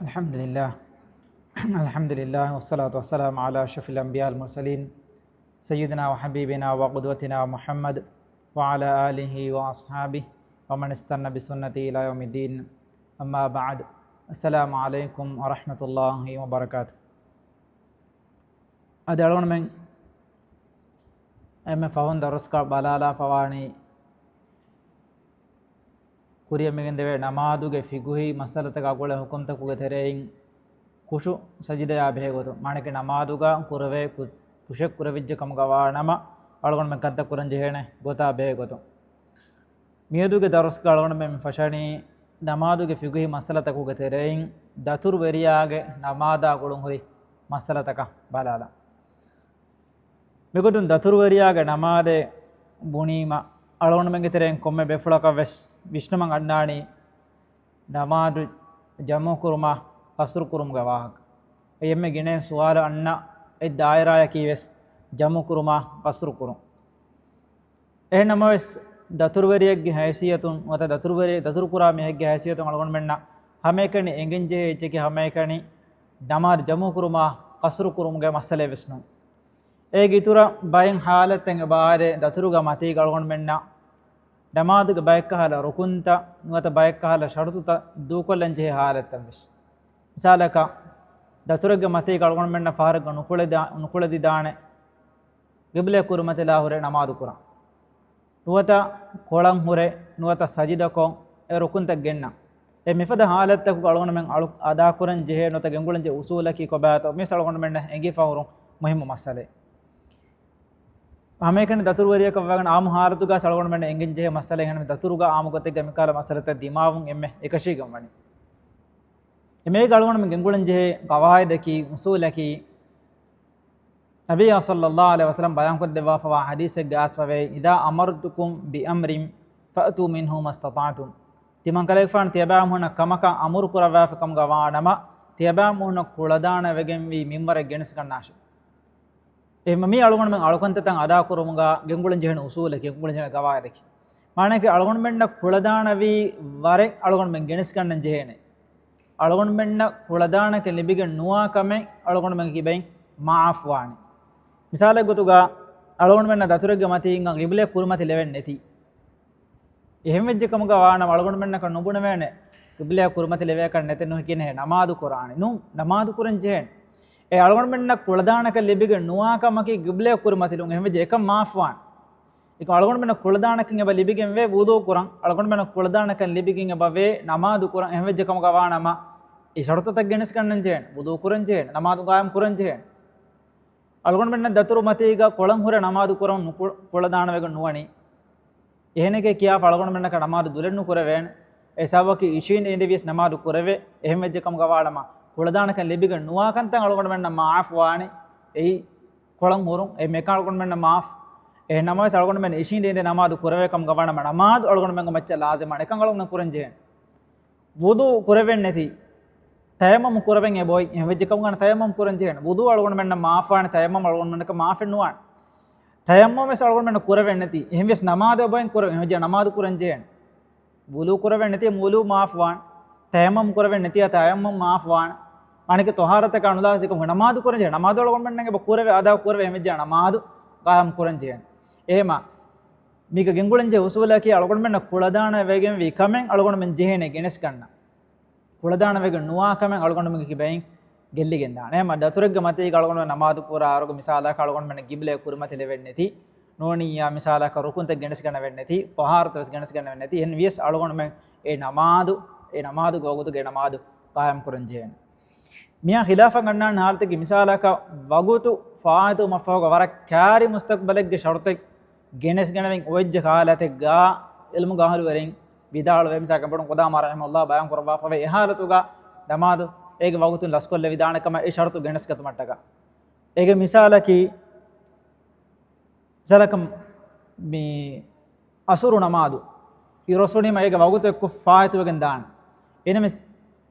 الحمد لله الحمد لله والصلاة والسلام على أشرف الأنبياء المرسلين سيدنا وحبيبنا وقدوتنا محمد وعلى آله وأصحابه ومن استنى بسنته إلى يوم الدين أما بعد السلام عليكم ورحمة الله وبركاته أدعون من أما فهون درسك بلالا فواني ಕುರಿಯಮ್ಮಿಗೆಂದವೆ ನಮಾದುಗೆ ಫಿಗುಹಿ ಮಸಲತಗ ಅಗುಳೆ ಹುಕುಂತಕುಗೆ ತೆರೆಯಿಂ ಕುಶು ಸಜಿದೆಯ ಬೇಗೋದು ಮಾಣಕ್ಕೆ ನಮಾದುಗ ಕುರವೆ ಕುಶೆ ಕುರವಿಜ್ಜ ಕಮಗವಾ ನಮ ಅಳಗೊಂಡು ಮೆ ಕಂತ ಕುರಂಜಿ ಹೇಣೆ ಗೊತ್ತಾ ಬೇಗೋದು ಮಿಯದುಗೆ ದರಸ್ಗ ಅಳಗೊಂಡು ಮೆ ಫಶಣಿ ನಮಾದುಗೆ ಫಿಗುಹಿ ಮಸಲತಕುಗೆ ತೆರೆಯಿಂ ದತುರ್ ವೆರಿಯಾಗೆ ನಮಾದ ಅಗುಳು ಹುರಿ ಮಸಲತಕ ಬಲಾಲ ಮಿಗುದು ದತುರ್ ವೆರಿಯಾಗೆ ನಮಾದೆ ಬುಣೀಮ ಅಳಗೊಂಡು ಮಂಗೆ ತೆರೆಯಿಂ ಕೊಮ್ಮೆ ಬೆಫುಳಕ ವೆಸ್ ವಿಷ್ಣುಮಂಗ್ ಅಣ್ಣಾಣಿ ನಮಾದು ಜಮ್ಮು ಕುರುಮ ಕಸ್ರು ಕುರುಮ್ಗ ವಾಹಕ ಎಮ್ಮೆ ಗಿಣೆ ಸುವಾರ ಅಣ್ಣ ಎದ್ ದಾಯರಾಯ ಕೀವೆಸ್ ಜಮ್ಮು ಕುರುಮ ಕಸ್ರು ಕುರುಮ್ ಎ ನಮವೆಸ್ ದತುರ್ವರಿಯಗ್ಗೆ ಹೈಸಿಯತುನ್ ಮತ್ತು ದತುರ್ ಕುರಾ ಮೆಹಗ್ಗೆ ಹೈಸಿಯತುನ್ ಅಳಗೊಂಡು ಮೆಣ್ಣ ಹಮೇಕಣಿ ಎಂಗಿಂಜೆ ಹೆಚ್ಚಿಗೆ ಹಮೇಕಣಿ ನಮಾದ್ ಜಮ್ಮು ಕುರುಮ ಕಸ್ರು ಕುರುಮ್ಗೆ ಮಸಲೆ ವಿಷ್ಣು ಏಗಿತುರ ಬಯಂ ಹಾಲತ್ತೆಂಗೆ ಬಾರೆ ದತುರುಗ ಮತೀಗ ಅಳಗೊಂಡು ಮೆಣ್ಣ ನಮಾದುಗೆ ಬಯಕ್ಕಹಲ ರುಕುಂತ ನುವತ ಬಯಕ್ಕಹಲ ಶರುತುತ ದೂಕೊಲ್ಲಂಜೆ ಹಾಲತ್ತಂ ವಿಸ್ ಮಿಸಾಲಕ ದತುರಗೆ ಮತೀಗ ಅಳಗೊಂಡು ಮೆಣ್ಣ ಫಾರಗ ನುಕುಳದಿದಾಣೆ ಗಿಬ್ಲೆ ಕುರು ಮತೆ ಲಾಹುರೆ ನಮಾದು ಕುರ ನುವತ ಕೊಳಂ ಹುರೆ ನುವತ ಸಜಿದಕೊ ಎ ರುಕುಂತ ಗೆಣ್ಣ ಎ ಮಿಫದ ಹಾಲತ್ತಕು ಅಳಗೊಂಡು ಮೆಂಗ್ ಅಳು ಅದಾ ಕುರಂಜೆ ಹೇ ನುವತ ಗೆಂಗುಳಂಜೆ ಉಸೂಲಕಿ ಕೊಬಾತ ಮಿಸ್ ಅಳಗೊಂಡು ಮೆಣ್ಣ ಎಂಗಿ ಫಾವರು ಮುಹಿಮ್ಮು ಮಸಲೆ ಹಮೇಕಣಿ ದತುರ್ವರಿಯಕ ವಗಣ ಆಮು ಹಾರತುಗ ಸಳಗೊಂಡು ಮೆಂಡ ಎಂಗಿಂಜೆ ಮಸಲೆ ಹೆಣ ದತುರುಗ ಆಮುಗತೆ ಗಮಿಕಾಲ ಮಸಲತೆ ದಿಮಾವುಂ ಎಮ್ಮೆ ಏಕಶಿ ಗಮಣಿ ಎಮ್ಮೆ ಅಳಗೊಂಡು ಮೆಂಗ ಎಂಗುಳಂಜೆ ಗವಾಯದಕಿ ಉಸೂಲಕಿ ನಬಿ ಸಲ್ಲಲ್ಲಾಹು ಅಲೈಹಿ ವಸಲ್ಲಂ ಬಯಾನ್ ಕೊದ್ದೆವಾ ಫವಾ ಹದೀಸ್ ಗಾಸ್ಫವೆ ಇದಾ ಅಮರ್ತುಕುಂ ಬಿ ಅಮ್ರಿನ್ ಫಅತು ಮಿನ್ಹು ಮಸ್ತತಾಅತುಂ ತಿಮನ್ ಕಲೆಕ್ ಫಾನ್ ತಿಯಬಾಮ್ ಹುನ ಕಮಕ ಅಮುರ್ ಕುರವಾ ಫಕಂ ಗವಾನಮ ತಿಯಬಾಮ್ ಹುನ ಕುಳದಾಣ ವೆಗೆಂ ವಿ ಮಿಂಬರ ಗೆಣಸ್ ಕಣ್ಣಾಶ ಮಮ್ಮಿ ಅಳಗೊಂಡು ಮೆಂಗೆ ಅಳ್ಕೊಂತ ತಂಗ ಅದಾ ಕುರುಮುಗ ಗೆಂಗುಳಂಜೆ ಹೆಣ್ಣು ಉಸೂಲಕ್ಕೆ ಗೆಂಗುಳಂಜೆ ಗವಾಯದಕ್ಕೆ ಮಾಣಕ್ಕೆ ಅಳಗೊಂಡು ಮೆಂಡ ಕುಳದಾಣವಿ ವರೆ ಅಳಗೊಂಡು ಮೆಂಗೆ ಗೆಣಸ್ಕಂಡಂಜೆ ಹೇಣೆ ಅಳಗೊಂಡು ಮೆಂಡ ಕುಳದಾಣಕ್ಕೆ ಲಿಬಿಗೆ ನುವಾ ಕಮೆ ಅಳಗೊಂಡು ಮೆಂಗೆ ಬೈ ಮಾಫ್ ವಾಣಿ ಮಿಸಾಲೆ ಗೊತ್ತುಗ ಅಳಗೊಂಡು ಮೆಂಡ ದತುರಗೆ ಮತಿ ಹಿಂಗ ಗಿಬ್ಲೆ ಕುರುಮತಿ ಲೆವೆನ್ ನೆತಿ ಎಹೆಮೆಜ್ಜೆ ಕಮಗ ವಾಣ ಅಳಗೊಂಡು ಮೆಂಡ ಕಣ್ಣು ನುಬುಣವೇಣೆ ಗಿಬ್ಲೆ ಕುರುಮತಿ ಲೆವೆ ಕಣ್ಣು ನೆತೆ ನುಹಿಕಿನ ಹೇ ನಮಾದು ಕುರಾಣೆ ನು ನಮಾದು ಕುರಂಜೆ ಹೇಣೆ ಎ ಅಳಗೊಂಡು ಮೆಂಡ ಕುಳದಾಣಕ ಲಿಬಿಗೆ ನುವಾಕಮಕಿ ಗಿಬ್ಲೆ ಕುರುಮತಿಲು ಹೆಮ್ಮೆಜೆ ಏಕ ಮಾಫ್ವಾನ್ ಈಗ ಅಳಗೊಂಡು ಮೆಂಡ ಕುಳದಾಣಕಿಂಗೆ ಬ ಲಿಬಿಗೆ ವೇ ವೂದೋ ಕುರಂ ಅಳಗೊಂಡು ಮೆಂಡ ಕುಳದಾಣಕ ಲಿಬಿಗಿಂಗೆ ಬವೇ ನಮಾದು ಕುರಂ ಹೆಮ್ಮೆಜೆ ಕಮಗ ವಾಣಮ ಈ ಶರತ ತಗ್ಗೆಣಿಸ್ಕಂಡಂಜೆ ವೂದೋ ಕುರಂಜೆ ನಮಾದು ಗಾಯಂ ಕುರಂಜೆ ಅಳಗೊಂಡು ಮೆಂಡ ದತುರು ಮತಿ ಈಗ ಕೊಳಂ ಹುರ ನಮಾದು ಕುರಂ ಕುಳದಾಣವೆಗ ನುವಣಿ ಏನೆಗೆ ಕಿಯಾ ಅಳಗೊಂಡು ಮೆಂಡಕ ನಮಾದು ದುಲೆನ್ನು ಕುರವೇಣ A ಸವಕಿ ಇಶೀನ್ ಎಂದಿವಿಯಸ್ ನಮಾದು ಕುರವೆ ಹೆಮ್ಮೆಜೆ ಕಮಗ ವಾಣಮ ಕುಳದಾಣಕ ಲಿಬಿಗ ನುವಾಕಂತ ಅಳಗೊಂಡು ಮೆಂಡ Magh Vani ಎಯ್ ಕೊಳಂ ಹುರುಂ A ಮೆಕ ಅಳಗೊಂಡು ಮೆಂಡ Magh A ನಮಾಸ್ ಅಳಗೊಂಡು ಮೆಂಡ ಇಶೀನ್ ಎಂದೆ ನಮಾದು ಕುರವೆ ಕಮ್ ಗವಾಣ ನಮಾದು ಅಳಗೊಂಡು ಮೆಂಗ ಮಚ್ಚ ಲಾಜೆ ಮಾಡೆ ಕಂಗಳೊಂದು ಕುರಂಜೆ ವುದು ಕುರವೆನ್ ನೆತಿ ತಯಮಮ್ ಕುರವೆನ್ ಎ ಬೋಯ್ ವೆಜ್ಜೆ ಕಮ್ಗಣ ತಯಮಮ್ ಕುರಂಜೆ ವುದು ಅಳಗೊಂಡು ಮೆಂಡ ಮಾಫ್ ವಾಣಿ ತಯಮಮ್ ಅಳಗೊಂಡು ಮೆಂಡಕ ಮಾಫ್ ಎನ್ನುವಾಣಿ ತಯಮಮ್ ವೆಸ್ ಅಳಗೊಂಡು ಮೆಂಡ ಕುರವೆನ್ ನೆತಿ ಹೆಂವೆಸ್ ನಮಾದ ಬೋಯ್ ಕುರ ವೆಜ್ಜೆ ನಮಾದು ಕುರಂಜೆ ವುಲು ಕುರವೆನ್ ನೆತಿ ಮೂಲು ಮಾಫ್ ವಾಣ್ ತಯಮಮ್ ಕುರವೆನ್ ನೆತಿ ತಯಮಮ್ ಮಾಫ್ ವಾಣ್ ಅಣಕ್ಕೆ ತೊಹಾರತ ಕಾಣುದಾಸಿಕ ನಮಾದು ಕುರಂಜೆ ನಮಾದು ಅಳಗೊಂಡು ಮೆಂಡಂಗೆ ಕೂರವೆ ಅದ ಕೂರವೆ ಹೆಮ್ಮೆಜ್ಜೆ ನಮಾದು ಗಾಯಂ ಕುರಂಜೆ ಏಮ ಮೀಗ ಗೆಂಗುಳಂಜೆ ಉಸೂಲಕಿ ಅಳಗೊಂಡು ಮೆಂಡ ಕುಳದಾಣ ವೇಗೆಂ ವಿ ಕಮೆಂಗ್ ಅಳಗೊಂಡು ಮೆಂಜ ಜೇಹೆನೆ ಗೆಣಸ್ಕಣ್ಣ ಕುಳದಾಣ ವೇಗ ನುವಾ ಕಮೆಂಗ್ ಅಳಗೊಂಡು ಮೆಂಗಿ ಬೈ ಗೆಲ್ಲಿಗೆಂದಾಣೆ ಮ ದತುರಗ್ಗೆ ಮತ್ತೆ ಈಗ ಅಳಗೊಂಡು ನಮಾದು ಪೂರ ಆರೋಗ್ಯ ಮಿಸಾಲಕ ಅಳಗೊಂಡು ಮೆಂಡ ಗಿಬ್ಲೆ ಕುರುಮತಿ ಲೆವೆಣ್ಣೆತಿ ನೋಣಿಯ ಮಿಸಾಲಕ ರುಕುಂತ ಗೆಣಸ್ಕಣ್ಣ ವೆಣ್ಣೆತಿ ತೊಹಾರತ ಗೆಣಸ್ಕಣ್ಣ ವೆಣ್ಣೆತಿ ಎನ್ ವಿಯಸ್ ಅಳಗೊಂಡು ಮೆಂಗ್ ಎ ನಮಾದು ಹೋಗುದು ಗೆ ನಮಾದು ಗಾಯಂ ಕುರಂಜೆ මියා ඛිලාෆ ගන්නන් හාල්තකි මිසාලක වගුතු ෆාතු මෆෝග වර කාරි මුස්තක්බලෙක්ගේ ෂර්තෙක් ගෙනස් ගණවෙන් ඔයජ්ජ කාලතෙක් ගා ඉල්මු ගාහලු වරෙන් විදාල වෙමසා කම්පඩන් කොදාම රහිමල්ලාහ් බයන් කරවා ෆවේ ඉහාලතුගා දමාදු ඒගේ වගුතුන් ලස්කොල්ල විදානකම ඒ ෂර්තු ගෙනස් කත මට්ටක ඒගේ මිසාලකි සලකම් මේ අසුරු නමාදු ඉරොසුනිම ඒගේ වගුතු එක්ක ෆායතුවෙන් දාන එනමස්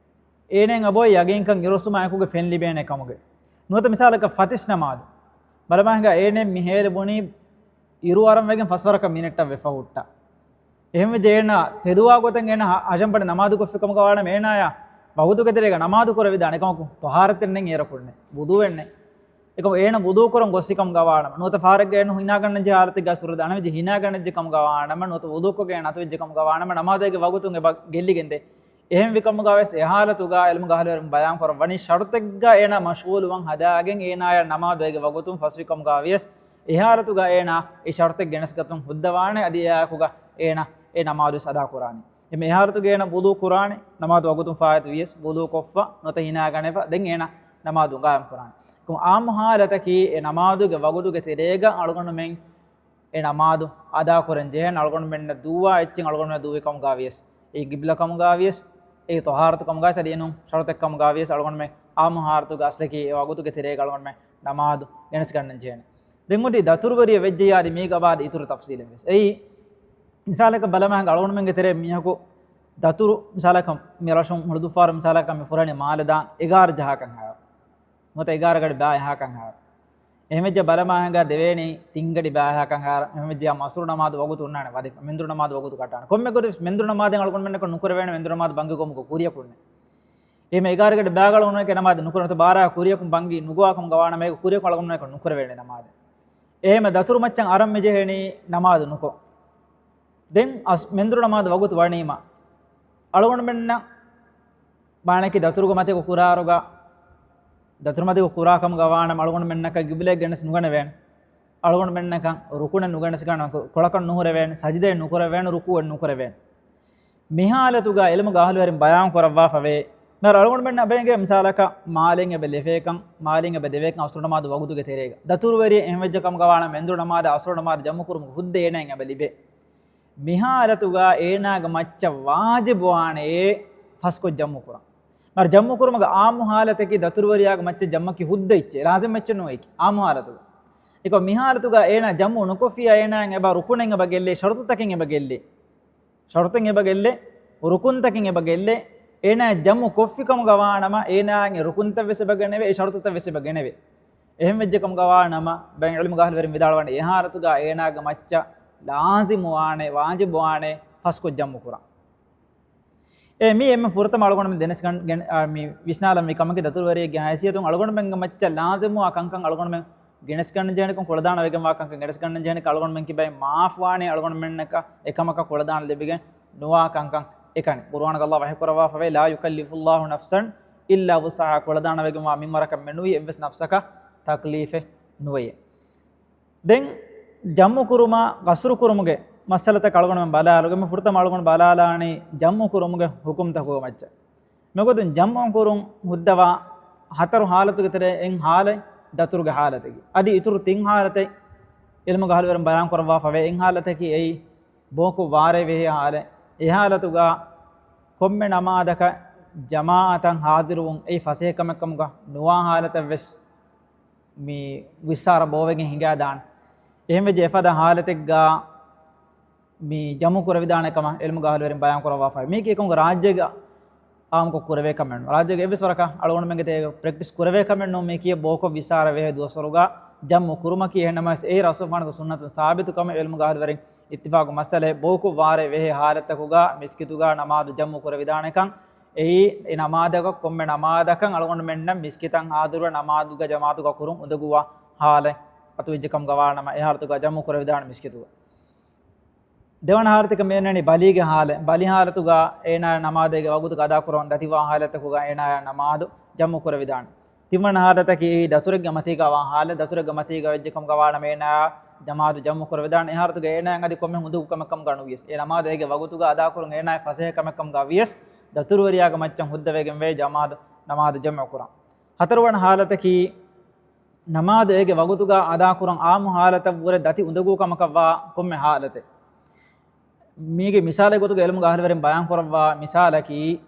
ඒනෙන් අබෝය යගෙන්කන් ඉරොසුම අයකුගේ ෆෙන් ලිබේන එකමුගේ නුවත මිසාලක ෆතිස් නමාදු බලමහංග ඒනෙන් මිහෙර බුණි ඉරු අරම් වෙගෙන් ෆස්වරක මිනිට්ට වෙෆවුට්ට එහෙම ජේන තෙදුවා ගොතන් එන අජම්පඩ නමාදු කොෆකම ගවාන මේනාය වගුතු කෙතරේක නමාදු කර විදාන එකමකු තොහාරතෙන්නෙන් ඒරකුන්නේ බුදු වෙන්නේ එකම ඒන බුදු කරන් ගොස්සිකම් ගවානම නොත පාරගේන හිනා ගන්න ජාරති ගසුර දාන වෙජ හිනා ගන්න ජකම් ගවානම නොත බුදු කොගේ නත වෙජකම් ගවානම නමාදේක වගුතුන් එබ ගෙල්ලිගෙන්දේ එහෙම විකම් ගාවස් එහාලතුගා එල්ම ගහලවරම් බයන් කර වනි ෂර්තෙග්ගා ඒන මෂූලුවන් හදාගෙන් ඒනාය නමාදේක වගුතුන් ෆස් විකම් ගාවියස් එහාලතුගා ඒන ඒ ෂර්තෙක් ගෙනස් ගතුන් හුද්දවානේ අදියාකුගා ඒන ඒ නමාදු සදා කුරානි එමෙ එහාලතුගේන බුදු කුරානි නමාදු වගුතුන් ෆායත් වියස් බුදු කොෆ්ෆා නොත හිනා ගන්නේෆා දෙන් ඒන නමාදු ගායම් කුරානි kum amhalataki e namaduge waguduge terega algonu men e namadu ada koren jehen algonu men duwa etchen algonu duwe kam gavies e gibla kam gavies e toharatu kam gavies adiyenu sharutek kam gavies algonu men amharatu gasleki e waguduge terega algonu men namadu genes gannan jehen den mudi daturwariya vejjiyadi mega bad ituru tafsilen ves ei misalaka balamah algonu men ge tere mihako daturu misalaka mirashum murdu far misalaka me furani malada 11 jahakan ha මොත 11 ගඩ බෑ යහකන් හාර එහෙමෙජ බලමාහංග දෙවේනි තිංගඩි බෑ යහකන් හාර එහෙමෙජ මසුරු නමාද වගුතු උන්නානේ වදි මෙන්දුරු නමාද වගුතු කටාන කොම්මෙ කොට මෙන්දුරු නමාදෙන් අලකොන් මෙන්න නුකර වේන මෙන්දුරු නමාද බංග කොමුක කුරිය කුන්නේ එහෙම 11 ගඩ බෑ ගල උනන කේ නමාද නුකරත බාරා කුරිය කුම් බංගි නුගවාකම් ගවාන මේක කුරිය කොලකොන් නක නුකර වේනේ නමාද එහෙම දතුරු මච්චන් අරම් මෙජෙහෙනි නමාද නුකෝ දෙන් මෙන්දුරු නමාද වගුතු වණීම අලකොන් මෙන්න බාණකි දතුරුග මතේ කුරාරුගා දතුරුමදි කුරාකම ගවාන මලගොණ මෙන්නක ගිබිලේ ගෙනස් නුගන වේන අලගොණ මෙන්නක රුකුණ නුගනස් ගන්න කොලකන් නුහර වේන සජිදේ නුකර වේන රුකුව නුකර වේන මිහාලතුගා එලම ගහලු වරින් බයන් කරවා ෆවේ නර අලගොණ මෙන්න අබේගේ මිසාලක මාලෙන් එබ ලෙෆේකම් මාලෙන් එබ දෙවේක අවසර නමාද වගුදුගේ තේරේක දතුරු වරිය එහෙමෙජ්ජකම ගවාන මෙන්දුර නමාද අවසර නමාද ජම්මු කුරුම හුද්දේ එනන් එබ ලිබේ මිහාලතුගා ඒනාග මච්ච වාජිබවානේ ෆස්කො ජම්මු කුරා මර ජම්මු කුරුමග ආමු ಹಾಲතකි දතුරුවරියාග මච්ච ජම්මකි හුද්ද ඉච්චේ ලාසෙම් මච්ච නොයිකි ආමු ಹಾಲතුග එක මිහාලතුග ඒන ජම්මු නුකොෆියා ඒනන් එබ රුකුණෙන් එබ ගෙල්ලේ ෂරුතතකින් එබ ගෙල්ලේ ෂරුතෙන් එබ ගෙල්ලේ රුකුන්තකින් එබ ගෙල්ලේ ඒන ජම්මු කොෆිකම ගවානම ඒනන් රුකුන්ත වෙසබ ගෙනෙවේ ඒ ෂරුතත වෙසබ ගෙනෙවේ එහෙම වෙජ්ජකම ගවානම බෙන් ඉල්මු ගහල වරින් විදාලවන්නේ ඒ ಹಾಲතුග ඒනාග මච්ච ලාසිමු ආනේ වාජිබු ආනේ ෆස්කො ජම්මු කුරා මේ එම ෆුරතම අලගොණ මෙ දෙනස් ගන් මේ විස්නාලම් මේ කමක දතුරුවරිය ගහසියතුන් අලගොණ මෙන් මච්ච ලාසිමු අකංකං අලගොණ මෙන් ගෙනස් ගන්න ජේනකම් කොළදාන වේගම වාකංකං ගෙනස් ගන්න ජේනක අලගොණ මෙන් කිබයි මාෆ් වානේ අලගොණ මෙන්නක එකමක කොළදාන දෙබිගෙන් නුවා කංකං එකනේ කුර්ආන ගල්ලා වහි කරවා ෆවේ ලා යුකල්ලිෆුල්ලාහු නෆ්සන් ඉල්ලා වුසහා කොළදාන වේගම වා මිමරක මෙනුයි එවස් නෆ්සක තක්ලීෆෙ නුවේ දැන් ජම්මු කුරුමා ගස්රු කුරුමුගේ මස්සලත කලගොණ බලාලුගම ෆුර්ත මලගොණ බලාලානේ ජම්මු කුරුමුගේ හුකුම් තකෝ මච්ච මෙගොතන් ජම්මු කුරුම් හුද්දවා හතරු حالතුක තර එන් حالයි දතුරුගේ حالතකි අදි ඉතුරු තින් حالතයි එල්ම ගහල වරම් බයන් කරවා ෆවේ එන් حالතකි එයි බෝකු වාරේ වෙහි حالයි ඒ حالතුගා කොම්මෙ නමාදක ජමාඅතන් හාදිරුන් ඒ ෆසේකමකමුග නුවා حالත වෙස් මේ විසාර බෝවෙගෙන් හිඟා දාන එහෙම ජෙෆද حالතෙක්ගා මේ ජම්මු කුර විදානකම එල්ම ගහල වරින් බයන් කරවා ෆයි මේක එකම රාජ්‍යග ආම්කො කුරවේ කමෙන් රාජ්‍යග එවිසවරක අලගොණ මෙන්ගේ තේ ප්‍රැක්ටිස් කුරවේ කමෙන් නෝ මේ කිය බෝක විසාර වේ දුවසරුගා ජම්මු කුරුම කිය නමස් ඒ රසූෆානක සුන්නත සාබිතු කම එල්ම ගහල වරින් ඉත්තිෆාක මසලේ බෝක වාරේ වේ حالතකුගා මිස්කිතුගා නමාදු ජම්මු කුර විදානකම් ඒ නමාදක කොම්මෙ නමාදකන් අලගොණ මෙන්න මිස්කිතන් ආදුර නමාදුග ජමාතුග කුරුම් උදගුවා حال අතු විජකම් ගවානම ඒ හාරතුගා ජම්මු කුර විදාන මිස්කිතුගා දෙවන ಹಾರತಿಕ ಮೇನನಿ ಬಲಿಗೆ ಹಾಲೆ ಬಲಿ ಹಾಲತುಗ ಏನ ನಮಾದೆಗೆ ವಗುತು ಕದಾ ಕುರವನ್ ದತಿವಾ ಹಾಲತಕುಗ ಏನ ನಮಾದು ಜಮ್ಮು ಕುರ ವಿಧಾನ ತಿಮ್ಮನ ಹಾರತಕಿ ದತುರಗೆ ಮತಿಗ ವಾ ಹಾಲೆ ದತುರಗೆ ಮತಿಗ ವೆಜ್ಜಕಂ ಗವಾಣ ಮೇನ ಜಮಾದು ಜಮ್ಮು ಕುರ ವಿಧಾನ ಏ ಹಾರತುಗ ಏನ ಅಂಗದಿ ಕೊಮ್ಮೆ ಹುದು ಕಮಕಂ ಗಣು ವಿಯಸ್ ಏ ನಮಾದೆಗೆ ವಗುತುಗ ಅದಾ ಕುರಂ ಏನ ಫಸೆ ಕಮಕಂ ಗ ವಿಯಸ್ ದತುರುವರಿಯಾಗ ಮಚ್ಚಂ ಹುದ್ದವೆಗೆ ವೆ ಜಮಾದು ನಮಾದು ಜಮ್ಮು ಕುರ ಹತರವನ ಹಾಲತಕಿ ನಮಾದೆಗೆ ವಗುತುಗ ಅದಾ ಕುರಂ ಆಮು ಹಾಲತ ಪೂರೆ ದತಿ ಉಂದಗು ಕಮಕವಾ ಕೊಮ್ಮೆ ಹಾಲತೆ මේගේ මිසාලේ ගොතුක එළම ගහල වරින් බයන් කරවා මිසාලකි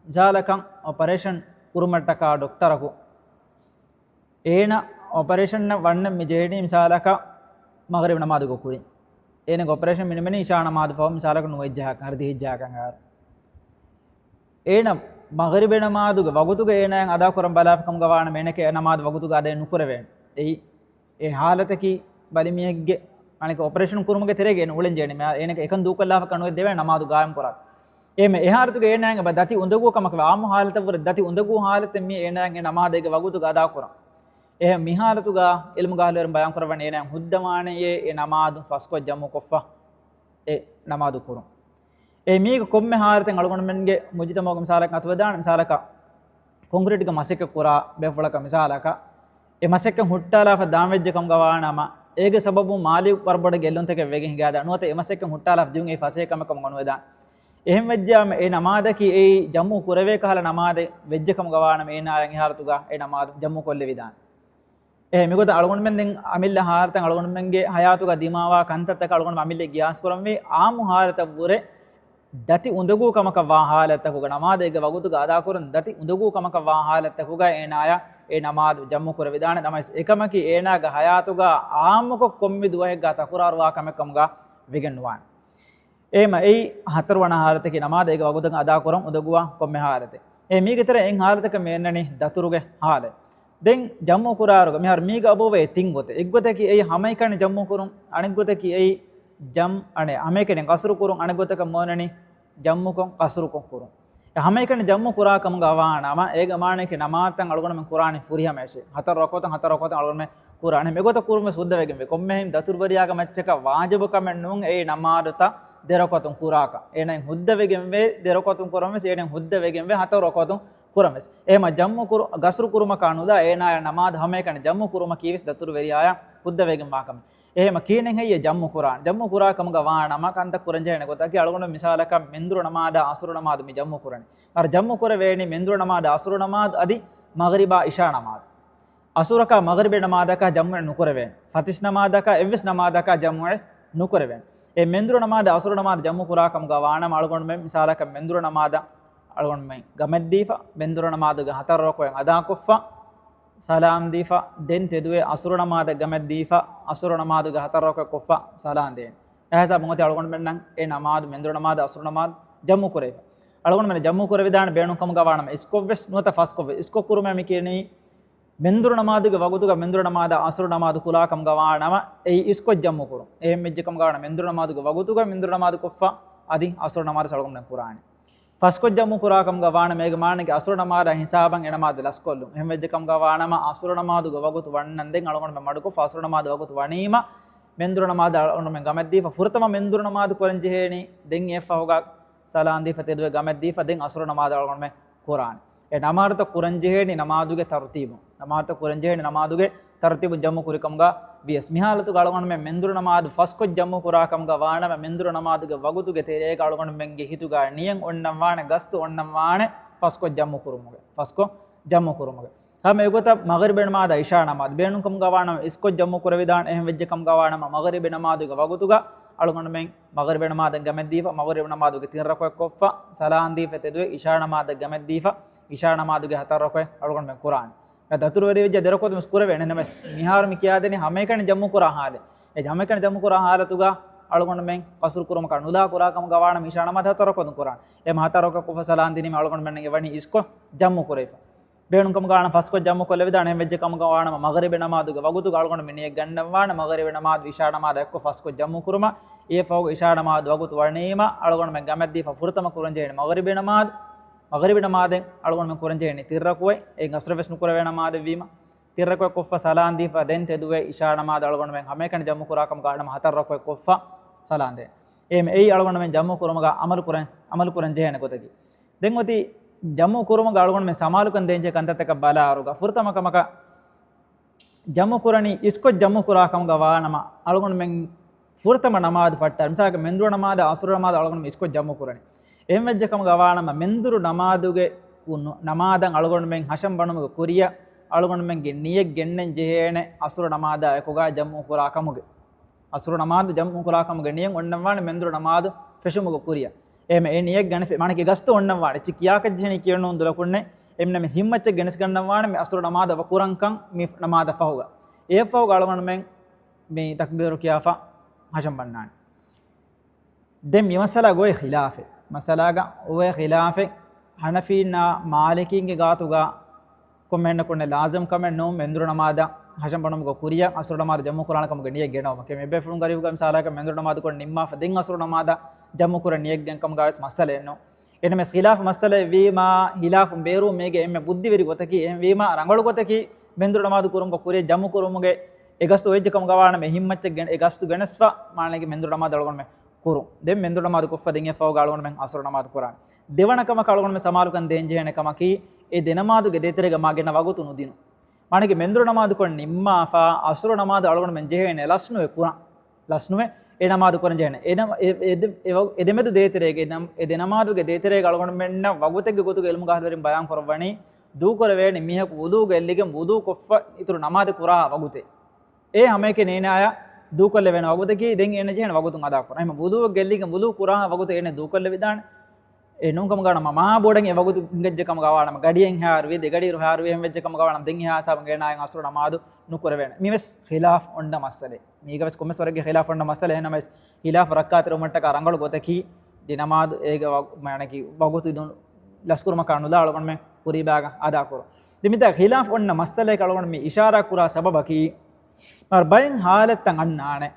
මිසාලකම් ඔපරේෂන් කුරුමට්ටක ડોක්ටරකු ඒන ඔපරේෂන් වන්න මිජේඩි මිසාලක මගරිබ නමාද ගොකුරි ඒන ඔපරේෂන් මිනිමෙනි ඉෂා නමාද ෆෝ මිසාලක නුවෙජ්ජහක් හරි හිජ්ජහකන් ආර ඒන මගරිබ නමාදුග වගුතුක ඒනයන් අදා කරම් බලාෆකම් ගවාන මේනක නමාද වගුතුක අද නුකර වෙන් ඒ حالතකි බලිමියෙක්ගේ අනික ඔපරේෂන් කුරුමගේ තෙරේගෙන උලෙන් ජේනේ එනක එකන් දූකල්ලාහ කනුවේ දෙවේ නමාදු ගායම් කරා එමෙ එහාරතුගේ ඒනාංග බදති උඳගෝ කමක ආමු හාලත වර දති උඳගෝ හාලත මේ ඒනාංග නමාදේක වගුතු ගදා කරා එහ මිහාරතුගා ඉල්මු ගාලවර බයන් කරවන්නේ ඒනාං හුද්දමානයේ ඒ නමාදු ෆස්කො ජම්මු කොෆා ඒ නමාදු කුරුම් ඒ මේක කොම්මෙ හාරතෙන් අලගොණ මෙන්ගේ මුජිතමෝග මිසාලක අතවදාන මිසාලක කොන්ක්‍රීට් එක මසෙක කුරා බෙෆලක මිසාලක ඒ මසෙක හුට්ටාලා දාමෙජ්ජකම් ගවානම ඒගේ සබබු මාලි පරබඩ ගෙල්ලොන් තක වෙගෙන් ගාද අනුවත ඒ මසෙක හුට්ටාලා දියුන් ඒ ෆසේකමකම ගොනුවදා එහෙම වෙජ්ජාම ඒ නමාදකි ඒ ජම්මු කුරවේ කහල නමාදේ වෙජ්ජකම් ගවාන මේ නායන් හාරතුගා ඒ නමාද ජම්මු කොල්ලේ විදාන ඒ මිගොත අලගොණ මෙන් දෙන් අමිල්ල හාරතන් අලගොණ මෙන්ගේ හයාතුගා දිමාවා කන්තත්තක අලගොණ අමිල්ලේ ගියාස් කරම් මේ ආමු හාරත බුරේ දති උඳගූ කමක වාහාලත්තකුග නමාදේග වගුතුග අදා කරන් දති උඳගූ කමක වාහාලත්තකුග ඒනාය ඒ නමාද ජම්මු කර විදාන නමයි එකමකි ඒනාග හයාතුග ආමක කොම්මි දුවහෙක් ගා තකුරාරවා කමකම්ග විගන්නුවාන් එම ඒ හතර වන හාලතක නමාදේග වගුතුග අදා කරම් උඳගුවා කොම්මෙ හාලතේ ඒ මීගතර එන් හාලතක මේන්නනි දතුරුගේ හාලේ දෙන් ජම්මු කුරාරුග මෙහර මීග අබෝවේ තින්ගොත එක්ගොතකි ඒ හැමයිකණ ජම්මු කුරුම් අනිගොතකි ඒ ජම් අනේ අමේකෙන් කසරු කුරුන් අනගොතක මොනනි ජම්මුකොන් කසරු කොකුරුන් හැමේකෙන් ජම්මු කුරා කම ගවානම ඒ ගමානේක නමාතන් අලගොන මෙ කුරානි ෆුරියා මේෂේ හතර රකොතන් අලගොන මෙ කුරානි මෙගොත කුරුම සුද්ධ වෙගෙන් වේ කොම්මෙහින් දතුර්වරියාග මච්චක වාජබ කමෙන් නුන් ඒ නමාදත දෙරකොතුන් කුරාක එනෙන් හුද්ද වෙගෙන් වේ දෙරකොතුන් කුරමස් එනෙන් හුද්ද වෙගෙන් වේ හතර රකොතුන් කුරමස් එම ජම්මු කුරු ගසරු කුරුම කානුදා ඒනාය නමාද හැමේකෙන් ජම්මු කුරුම කීවිස් දතුර්වරියාය හුද්ද වෙගෙන් වාකම එහෙම කීනෙන් හయ్య ජම්මු කුරා කම ගවානම කන්ත කුරංජේන ගොතකි අලගොන මිසාලක මෙන්දුර නමාද අසුර නමාද මි ජම්මු කුරණි අර ජම්මු කුර වේනි මෙන්දුර නමාද අසුර නමාද අදි මගරිබා ඉෂා නමාද අසුරක මගරිබ නමාදක ජම්මු නුකර වේ ෆතිස් නමාදක එවිස් නමාදක ජම්මු නුකර වේ ඒ මෙන්දුර නමාද අසුර නමාද ජම්මු කුරා කම ගවානම අලගොන මෙ මිසාලක මෙන්දුර නමාද අලගොන මෙ ගමෙද්දීෆා මෙන්දුර නමාද ಗ හතර රොකෙන් අදා කොෆා සලාම් දීෆා දෙන් තෙදුවේ අසුර නමාද ගමෙත් දීෆා අසුර නමාද ಗ හතර රොක කොෆා සලාම් දෙන් එහෙස මොකද අලගොන මෙන්නම් ඒ නමාද මෙන්දුර නමාද අසුර නමාද ජම්මු කුරේ අලගොන මෙ ජම්මු කුර විදාන බේණු කම ගවානම ඉස්කොවෙස් නුවත ෆස්කොවෙ ඉස්කො කුරුම මෙ කියන්නේ මෙන්දුර නමාද ಗ වගුතුග මෙන්දුර නමාද අසුර නමාද කුලා කම ගවානම ඒ ඉස්කො ජම්මු කුරු එහෙම මෙජ්ජ කම ගවාන මෙන්දුර නමාද ಗ වගුතුග මෙන්දුර නමාද කොෆා අදි අසුර නමාද සලගොන කුරානි ෆස්කො ජම්මු කුරාකම් ගවාන මේග මානක අසුර නමාද හිසාබන් එනමාද ලස්කොල්ලු එහෙම වෙජ්ජකම් ගවානම අසුර නමාද ಗ වගුතු වන්නන් දෙන් අලගොන මඩුකො අසුර නමාද වගුතු වනීම මෙන්දුර නමාද අලගොන මෙ ගමෙද්දී ෆුරතම මෙන්දුර නමාද කොරංජෙහෙනි දෙන් එෆහෝග සලාන්දී ෆතෙදුවේ ගමෙද්දී ෆදෙන් අසුර නමාද අලගොන මෙ කුරානි ඒ නමාරත කුරංජෙහෙනි නමාදුගේ තර්තිබු නමාත කුරංජෙහෙනි නමාදුගේ තර්තිබු ජම්මු කුරිකම් ගා බියස් මිහාලතු ගලගොන මෙ මෙන්දුර නමාද ෆස්කො ජම්මු කුරාකම් ගවාන මෙන්දුර නමාදුගේ වගුතුගේ තේරේ ගලගොන මෙන්ගේ හිතුගා නියන් ඔන්නම් වාන ගස්තු ඔන්නම් වාන ෆස්කො ජම්මු කුරුමුගේ ෆස්කො ජම්මු කුරුමුගේ හැම යගොත මගරිබ නමාද ඉෂා නමාද බේණුකම් ගවාන ඉස්කො ජම්මු කුර විදාන එහෙම වෙජ්ජකම් ගවාන මගරිබ නමාදුගේ වගුතුගා අලගොන මෙන් මගරිබ නමාද ගමෙද්දීෆා මගරිබ නමාදුගේ තින් රකො කොෆා සලාන් දීෆා තෙදුවේ ඉෂා නමාද ගමෙද්දීෆා ඉෂා නමාදුගේ හතර රකො අලගොන මෙන් කුරානි දතුරුවරි වෙජ්ජ දෙරකොත මුස්කුර වෙන නමස් මිහාර මි කියාදෙනි හැමේකණ ජම්මු කුරා හාලේ ඒ හැමේකණ ජම්මු කුරා හාලතුගා අලගොන මෙන් කසුරු කුරම කනුදා කුරාකම ගවාන මිෂාන මත හතර රකො කුරාන ඒ හතර රකො කොෆ සලාන් දිනි අලගොන මෙන් එවනි ඉස්කො ජම්මු කුරේෆා බේණුකම ගාන ෆස්කො ජම්මු කොල්ල විදාන එහෙම වෙජ්ජකම ගවාන මගරිබ නමාදුගේ වගුතුගා අලගොන මෙන් එක ගන්නම් වාන මගරිබ නමාද ඉෂා නමාද එක්ක ෆස්කො ජම්මු කුරම ඒ ෆෝග ඉෂා නමාද වගුතු වර්ණීම අලගොන මෙන් ගමෙද්දී ෆුරතම කුරංජේන මගරිබ නමාද මගරිබ නමාදෙන් අලගොන මෙන් කුරංජේනි තිරරකුවේ ඒ අස්රවෙස් නුකර වේ නමාද වීම තිරරකුවේ කොෆ සලාන් දීෆා දෙන් තෙදුවේ ඉෂා නමාද අලගොන මෙන් හැමේකණ ජම්මු කුරාකම ගානම හතර රකුවේ කොෆ සලාන් දෙන් එම් ඒ අලගොන මෙන් ජම්මු කුරමගා අමල් කුරංජේන කොතකි දෙන් ඔති ජම්මු කුරමගා අලගොන මෙන් සමාලුකන් දෙන්ජ කන්තතක බලාරුගා ෆුරතමකමක ජම්මු කුරණි ඉස්කො ජම්මු කුරාකම ගවානම අලගොන මෙන් ෆුරතම නමාද ෆට්ටර් මිසාක මෙන්දුර නමාද අසුර නමාද අලගොන මෙන් ඉස්කො ජම්මු කුරණි එහෙම වෙජ්ජකම ගවානම මෙන්දුරු නමාදුගේ කුණු නමාදන් අලගොන මෙන් හෂම් බණමුගේ කුරිය අලගොන මෙන්ගේ නියෙක් ගෙන්නෙන් ජෙහෙන අසුර නමාද එකොගා ජම්මු කුරාකමුගේ අසුර නමාද ජම්මු කුරාකමුගේ නියෙන් ඔන්නම් වාන මෙන්දුරු නමාද ෆෙෂමුගේ කුරිය එහෙම ඒ නියෙක් ගණ මණකේ ගස්තු ඔන්නම් වාන චි කියාක ජෙහෙනි කියනු උඳලකුන්නේ එම්න මෙ හිම්මච්ච ගෙනස් ගන්නම් වාන මේ අසුර නමාද වකුරංකම් මේ නමාද ෆහුගා ඒ ෆහුගා අලගොන මෙන් මේ තක්බීරු කියාෆා හෂම් බන්නානි දෙම් යමසලා ගොයි ඛිලාෆේ මසලාගා ඔය ඛිලාෆේ හනෆීනා මාලිකීන්ගේ ගාතුගා කොමෙන්න කොන්නේ ලාසම් කමෙන් නෝ මෙන්දුර නමාද හෂම් බණමුග කුරිය අසුර නමාද ජම්මු කුරාන කමුග නිය ගෙනවම කෙමෙ බෙ ෆුන් ගරිව් ගම් සාලාක මෙන්දුර නමාද කොන් නිම්මා ෆදෙන් අසුර නමාද ජම්මු කුර නිය ගෙන් කම ගාස් මසලෙන්නෝ එන මේ ඛිලාෆ මසල වීමා හිලාෆ බේරු මේගේ එම්මෙ බුද්ධි වෙරි ගොතකි එම් වීමා රංගලු ගොතකි මෙන්දුර නමාදු කුරුම් කුරේ ජමු කුරුම්ගේ එගස්තු වෙජ්ජකම ගවාන මේ හිම්මච්ච ගෙන එගස්තු ගනස්වා මානගේ මෙන්දුර නමාද අලගොන මේ කුරුම් දෙම් මෙන්දුර නමාදු කොෆ දෙන් එෆව ගාලගොන මේ අසර නමාදු කුරාන දෙවනකම කලගොන මේ සමාරුකන් දෙන් ජේනකම කි ඒ දෙනමාදුගේ දෙතරේ මාගෙන වගුතු නුදිනු මානගේ මෙන්දුර නමාදු කොන් නිම්මාෆා අසර නමාද අලගොන මේ ජේනේ ලස්නු කුරා ලස්නුවේ ඒ නමාදු කරන ජේන එදම එදෙමෙදු දේතරේගේ නම් එදෙනමාදුගේ දේතරේ ගලගොන මෙන්න වගුතෙගේ ගොතු එල්මු ගහවරින් බයන් කරවණි දූ කර වේනි මිහක වුදු ගෙල්ලිගෙන් වුදු කොෆ ඉතුරු නමාද කුරා වගුතේ ඒ හැමකේ නේනාය දූ කල්ල වෙන වගුතකී දෙන් එන ජේන වගුතුන් අදා කරා එහම වුදු ගෙල්ලිගෙන් වුදු කුරා වගුතේ එන දූ කල්ල විදාන ඒ නුංකම ගාන මහා බෝඩෙන් ඒ වගුතු ඉංගජ්ජකම ගාවානම ගඩියෙන් හාරුවේ දෙගඩිරු හාරුවේ හැම වෙජ්ජකම ගාවානම දෙන් හාසම ගේනායන් අසුර නමාදු නුකර වෙන මිවස් ඛිලාෆ් ඔන්න මස්සලේ මීගවස් කොම්මස් වරගේ ඛිලාෆ් ඔන්න මස්සලේ එනමස් ඛිලාෆ් රක්කාතර උමට්ටක රංගල ගොතකී දිනමාදු ඒක මණකි වගුතු දුන් ලස්කුරම කානුලා අලගොන් මේ පුරි බාග අදා කර දෙමිත ඛිලාෆ් ඔන්න මස්සලේ කලගොන් මේ ඉෂාරා කුරා සබබකි මර බයෙන් حالتන් අන්නානේ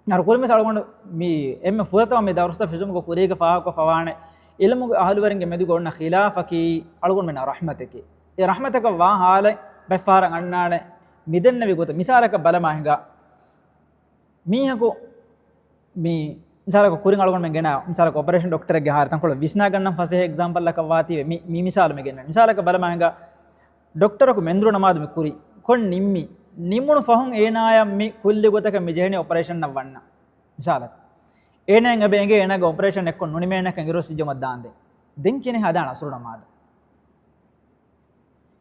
නර කුරිම සලගොන් මේ එම්ම ෆුරතම මේ දවස්ත ෆිසුම කො කුරීක ෆාහක ෆවානේ ilmu ahluwaringe medu gonna khilafaki algon mena rahmataki e rahmataka wa hale befaran annane midenna vi gota misalaka balama hinga mihako mi misalaka kurin algon men gena misalaka operation doctor ge har tankolo visna ganna fase example laka wati mi misal me genna misalaka balama hinga doctor ko mendru namadu me kuri kon nimmi nimunu fahun enaya mi kulli gotaka mi jehne operation nawanna misalaka ඒනෙන් අබෙන්ගේ එනගේ operation එක්ක නොනිමේනක ඉරොස් සිජමත් දාන්දේ දෙන් කියන හදාන අසුර නමාද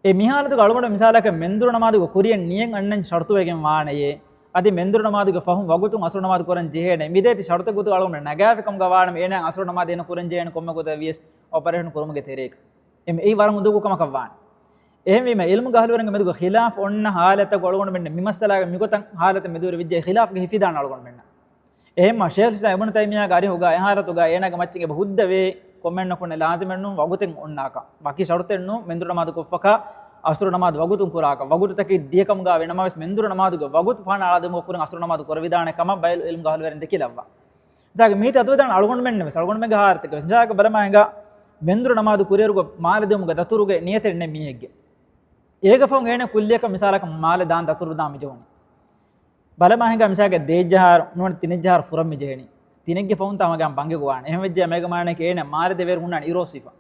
ඒ මිහාලතු ගලගොඩ මිසාලක මෙන්දුර නමාදුක කුරියන් නියෙන් අන්නන් ෂර්තු වේගෙන් වාණයේ අදි මෙන්දුර නමාදුක ෆහුම් වගුතුන් අසුර නමාද කරන් ජෙහෙන මිදේති ෂර්තු ගුතු ගලගොඩ නගාෆිකම් ගවාණ මේන අසුර නමාද එන කුරන් ජෙහෙන කොම්ම ගොත විස් ඔපරේෂන් කුරුමගේ තෙරේක එම් ඒ වරන් උදුකම කවාණ එහෙම වීම ඉල්මු ගහලවරංග මෙදුක ඛිලාෆ් ඔන්න حالත ගලගොඩ මෙන්න මිමස්සලාගේ මිගොතන් حالත මෙදුර විජ්ජේ ඛිලාෆ්ගේ හිෆිදාන ගලගොඩ මෙන්න එහෙම ෂේඛ් ඉස්ලාම් ඉබ්නු තයිමියා ගාරි හොගා එහාරතුගා ඒනගේ මච්චිගේ බහුද්ද වේ කොමෙන්න කොන්නේ ලාසිමෙන්නු වගුතෙන් ඔන්නාක බකි ෂර්තෙන්නු මෙන්දුර නමාද කොෆක අසුර නමාද වගුතුන් කුරාක වගුත තකි දියකම් ගා වෙනමස් මෙන්දුර නමාදුග වගුත් ෆාන ආලාදම කුරන් අසුර නමාද කර විදාන කම බයිල් ඉල්ම් ගහල වෙරෙන් දෙකිලවවා ජාගේ මේ තත්ව දාන අලගොන් මෙන්න මේ සල්ගොන් මේ ගාර්තික ජාගේ බලමංගා මෙන්දුර නමාද කුරියරුග මාලදෙමුග දතුරුගේ නියතෙන්නේ මීයගේ ඒක ෆොන් එන කුල්ලියක මිසාලක මාල දාන දතුරු දාම ජෝනි බලමහින්ග මිසාගේ දේජහාර නුවණ තිනෙජහාර ෆුරම් මිජේනි තිනෙග්ගේ ෆෝන් තමගම් බංගේ ගවාන එහෙම වෙජ්ජ මේක මානේ කේන මාර දෙවර හුණා ඉරෝසිෆා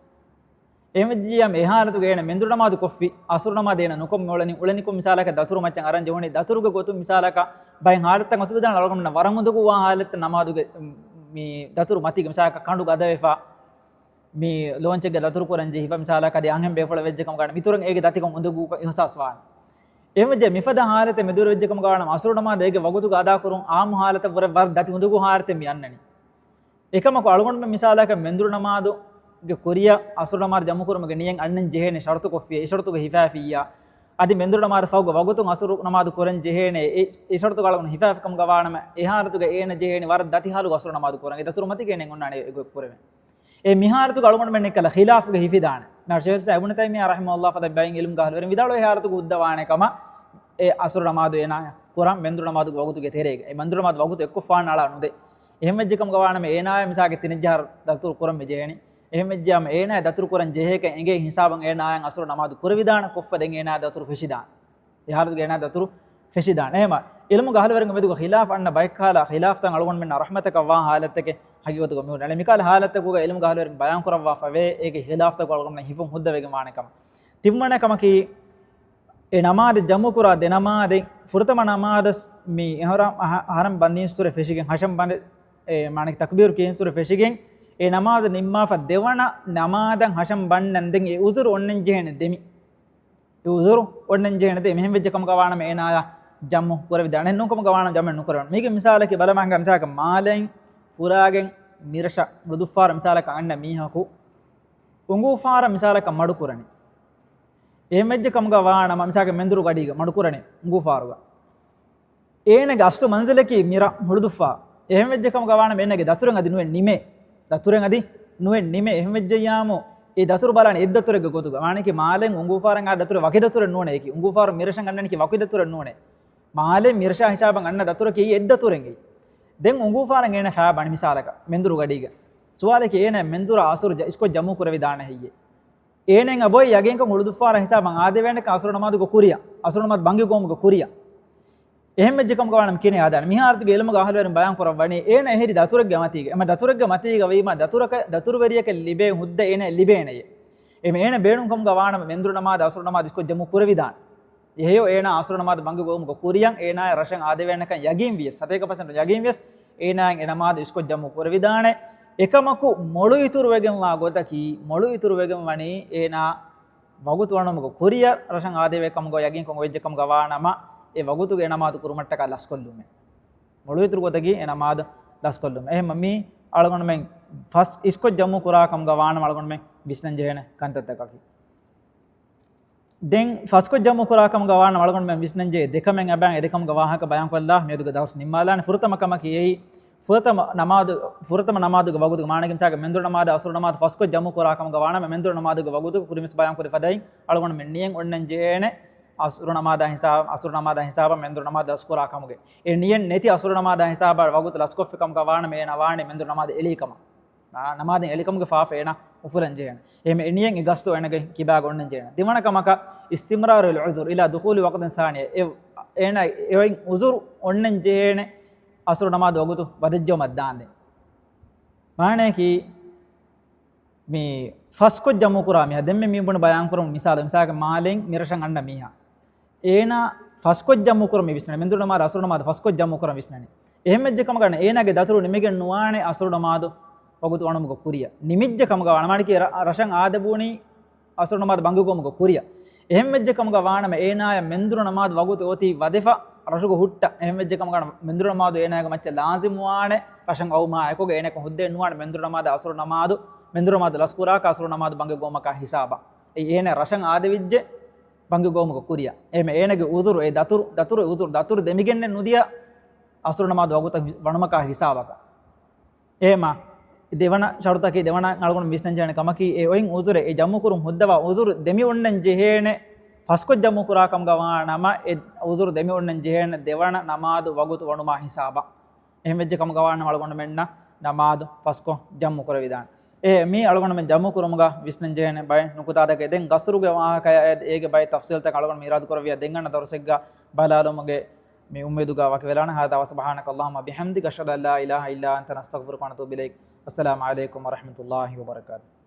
එහෙම වෙජ්ජියම් එහාරතු ගේන මෙන්දුර නමාදු කොෆි අසුර නමා දේන නොකොම් ඔලනි උලනි කොම් මිසාලක දතුරු මච්චන් අරන් ජෝනි දතුරුගේ ගොතු මිසාලක බයෙන් හාලත්තන් අතු බදාන අලගොන්න වරමුදුකු වා හාලත්ත නමාදුගේ මේ දතුරු මතිගේ මිසාලක කඬු ගද වෙෆා මේ ලෝන්චගේ දතුරු කරන් ජීව මිසාලක දී අංගෙම් බේෆල වෙජ්ජකම් ගන්න මිතුරන් ඒගේ දතිකම් උඳගු ඉහසස් වාන එහෙමද මිෆද حالත මෙදුර වෙජ්ජකම ගාන අසුර නමා දෙගේ වගුතු ගාදා කරුන් ආම حالත වර දති උඳගු හාරතෙ මියන්නනි එකම අලගොන්න මිසාලක මෙන්දුර නමාදු ගේ කොරියා අසුර නමාර ජමු කරුමගේ නියෙන් අන්නන් ජෙහෙනේ ෂර්තු කොෆිය ඒ ෂර්තුගේ හිෆාෆියා අදි මෙන්දුර නමාර ෆවග වගුතුන් අසුර නමාදු කරන් ජෙහෙනේ ඒ ෂර්තු ගලගොන හිෆාෆකම් ගවානම එහාරතුගේ ඒන ජෙහෙනේ වර දති හාලු අසුර නමාදු කරන් ඒ දතුරු මති කෙනෙන් ඔන්නානේ ඒ කොරෙම ඒ මිහාරතු ගලගොන මෙන්න කල ඛිලාෆ්ගේ හිෆිදාන නර්ෂර්ස් ඉබ්නු තයිමියා රහිමහුල්ලාහ ෆද බයින් ඉල්ම් ගහල වෙන විදාලෝ එහාරතු උද්දවානේකම ඒ අසුර නමාදු එනා කුරම් මෙන්දුර නමාදු වගුතුගේ තෙරේක ඒ මෙන්දුර නමාදු වගුතු එක්ක ෆාන ආලා නුදේ එහෙම වෙජ්ජකම් ගවානම ඒනාය මිසාගේ තිනෙජහාර දතුරු කරම් මෙජේනි එහෙම වෙජ්ජාම ඒනාය දතුරු කරන් ජෙහෙක එගේ හිසාබන් ඒනායන් අසුර නමාදු කුර විදාන කොෆ දෙන් ඒනාය දතුරු ෆෙෂිදාන එහාරතුගේ ඒනාය දතුරු ෆෙෂිදාන එහෙම ඉල්මු ගහල වරංග මෙදුක ඛිලාෆ් අන්න බයිකාලා ඛිලාෆ් තන් අලගොන් මෙන්න රහමතක වා حالتක හගිවතුක මෙන්න නල මිකාල حالتක ඉල්මු ගහල වරංග බයන් කරවා ෆවේ ඒගේ ඛිලාෆ් තක අලගොන් හිෆුම් හුද්ද වේග මානකම තිම්මනකම කි ඒ නමාද ජමු කුරා දෙ නමාද ෆුරතම නමාද මේ හරම් හරම් බන්දිස්තුර ෆෙෂිගෙන් හෂම් බන්ද ඒ මානක තක්බීර් කේන්තුර ෆෙෂිගෙන් ඒ නමාද නිම්මාෆ දෙවන නමාදන් හෂම් බන්නන් දෙන් ඒ උසුරු ඔන්නෙන් ජෙහෙන දෙමි ඒ උසුරු ඔන්නෙන් ජෙහෙන දෙ මෙහෙම වෙජ්ජකම ගවාන මේ නාය ජම්මු කුර විදාන නුකම ගවාන ජම්මෙන් නුකරන මේක මිසාලකේ බලමංග මිසාලක මාලෙන් ෆුරාගෙන් මිරෂ මෘදුෆාර මිසාලක අන්න මීහකු උංගුෆාර මිසාලක මඩු කුරණි එහෙම වෙජ්ජකම ගවාන මිසාලක මෙන්දුරු ගඩීග මඩු කුරණි උංගුෆාරුග ඒනගේ අස්තු මන්සලකේ මිර මෘදුෆා එහෙම වෙජ්ජකම ගවාන මෙන්නගේ දතුරෙන් අදි නුවෙන් නිමේ දතුරෙන් අදි නුවෙන් නිමේ එහෙම වෙජ්ජයාමෝ ඒ දතුරු බලන එද්ද දතුරෙක් ගොතුග මානකේ මාලෙන් උංගුෆාරන් ආ දතුර වකේ දතුරෙන් නෝනේ ඒකි උංගුෆාර මිරෂන් ගන්නනකි වකේ දතුරෙන් නෝනේ මාලේ මිරෂා හිසාබන් අන්න දතුර කී එද්ද දතුරෙන් ගයි දැන් උංගුෆාරන් එන ෆා බණ මිසාලක මෙන්දුරු ගඩීග suwaleki ene mendura asur isko jamu kura vidana hiye enen aboy yagen ko uluduffara hisaban ade wende ka asur namadu go kuriya asur namad bangi gom go kuriya එහෙම එජ්ජකම් ගවණම් කියන ආදාන මිහාර්තු ගේලම ගහලවරින් බයන් කරව වණේ ඒන එහෙරි දතුරක් ගමතිග එම දතුරක් ගමතිග වීම දතුරු වෙරියක ලිබේ හුද්ද එන ලිබේනය එම ඒන බේණුම් කම් ගවණම මෙන්දුර නමාද අසුර නමාද ඉස්කො ජමු කුර විදාන එහෙයෝ ඒන අසුර නමාද බංග ගෝම කුරියන් ඒනාය රෂන් ආදේ වෙන්නක යගින් වියස් 7% යගින් වියස් ඒනායන් එනමාද ඉස්කො ජමු කුර විදාන එකමකු මොළු ඉතුරු වෙගෙන් වා ගොතකි මොළු ඉතුරු වෙගෙන් වණේ ඒනා වගුතු වණමක කුරිය රෂන් ආදේ වෙකම ගෝ යගින් කොංග වෙජ්ජකම් ගවණම ඒ වගුතුගේ නමාද කුරුමට්ටක ලස්කොල්ලුමේ මොළු ඉතුරු ගොතකි එනමාද ලස්කොල්ලුමේ එහෙම මී අලගොන මෙන් ෆස් ඉස්කො ජම්මු කුරාකම් ගවාන අලගොන මෙන් විස්නන් ජේන කන්තත්තකකි දෙන් ෆස්කො ජම්මු කුරාකම් ගවාන අලගොන මෙන් විස්නන් ජේ දෙකමෙන් අබන් එදකම් ගවාහක බයන් කොල්ලා මේදුක දවස් නිම්මාලාන ෆුරතමකම කියෙහි ෆුරතම නමාදුක වගුතුක මානකින් සාක මෙන්දුර නමාද අසුර නමාද ෆස්කො ජම්මු කුරාකම් ගවාන මෙන්දුර නමාදුක වගුතුක කුරිමිස් බයන් කොරි ෆදයි අලගොන මෙන් නියෙන් ඔන්නන් ජේන asur namada hisaba mendur namada askura kamuge e niyen neti asur namada hisaba wagut laskof kam kawana me nawane mendur namada elikama namada elikamuge faafa ena ufulan jena ehme eniyen e gasto enage kiba gonnen jena dimana kamaka istimrarul uzur ila dukhuli waqtin saniya ena ewen uzur onnen jene asur namada wagutu badajjo maddande mane ki me fasko jamu kura miha demme mi bun bayan kurum misal misaka malen mirashan anda miha ඒන ෆස්කො ජම්මු කරම විශ්නන මෙන්දුර නමාද අසුර නමාද ෆස්කො ජම්මු කරම විශ්නනි එහෙම එජ්ජකම ගන්න ඒනගේ දතුරු නිමෙගෙන් නුවානේ අසුර නමාද වගුතු වණමුක කුරිය නිමිජ්ජකම ගවණ මාණි කිය රෂන් ආදබුණි අසුර නමාද බංගුකොමක කුරිය එහෙම එජ්ජකම ගවණම ඒනාය මෙන්දුර නමාද වගුතු ඕති වදෙෆා රෂුක හුට්ට එහෙම එජ්ජකම ගන්න මෙන්දුර නමාද ඒනායක මච්ච ලාසිම් වානේ රෂන් අවමා එකෝගේ ඒනක හුද්දේ නුවානේ මෙන්දුර නමාද අසුර නමාද ලස්කුරා අසුර නමාද බංගුකොමක හිසාබා ඒන රෂන් ආදවිජ්ජ bangi gomuk kuriya eme enage uzuru e daturu demigenne nudiya asur namadu waguta wanamaka hisabaka ema devana sharutaki devana nalgon misnan jane kamaki e oin uzure e jammu kurum huddawa uzuru demi onnen jehene fasko jammu kurakam gawa nama e uzuru demi onnen jehene devana namadu wagutu wanuma hisaba ehmejje kam gawa nalgon menna namadu fasko jammu kuravidan මේ අලගොන මෙන් ජම්මු කුරුමග විශ්නන් ජේන බය නුකුතාදක දෙන් ගසරුගේ වාහකය ඒගේ බය තෆ්සීල් තක අලගොන මීරාද් කරවිය දෙන්ගන්න දරසෙග්ග බලාලොමගේ මේ උම්මෙදුගා වක වෙලාන හදා සබහානක අල්ලාහුම්ම බිහම්දික අෂහදු අල්ලා ඉලාහා ඉල්ලා අන්ත නස්තග්ෆිරුක වනතුබු ඉලයික් අස්සලාමු අලයිකුම් වරහ්මතුල්ලාහි වබරකාතුහු